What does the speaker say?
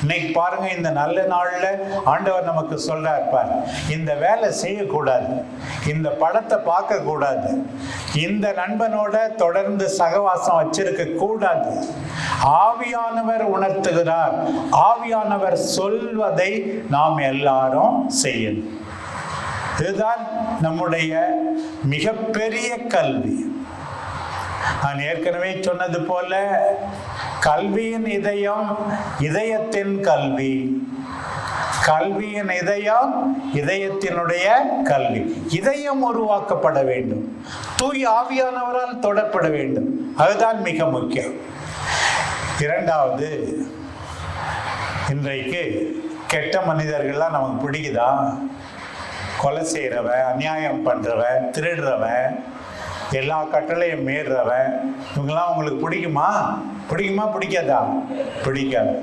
இன்னைக்கு பாருங்க, இந்த நல்ல நாள்ல ஆண்டவர் நமக்கு சொல்றார் பார், இந்த வேலை செய்யக்கூடாது, இந்த படத்தை பார்க்க கூடாது, இந்த நண்பனோட தொடர்ந்து சகவாசம் வச்சிருக்க கூடாது. ஆவியானவர் உணர்த்துகிறார், ஆவியானவர் சொல்வதை நாம் எல்லாரும் செய்யணும். இதுதான் நம்முடைய மிகப்பெரிய கல்வி. நான் ஏற்கனவே சொன்னது போல, கல்வியின் இதயம் இதயத்தின் கல்வி, கல்வியின் இதயம் இதயத்தினுடைய கல்வி. இதயம் உருவாக்கப்பட வேண்டும், தூய் ஆவியானவரால் தொடப்பட வேண்டும். அதுதான் மிக முக்கியம். இரண்டாவது, இன்றைக்கு கெட்ட மனிதர்கள்லாம் நமக்கு பிடிக்குதா? கொலை செய்கிறவன், அநியாயம் பண்ணுறவன், திருடுறவன், எல்லா கட்டளையும் மீறுறவன், இவங்கெல்லாம் உங்களுக்கு பிடிக்குமா? பிடிக்காதா? பிடிக்காது.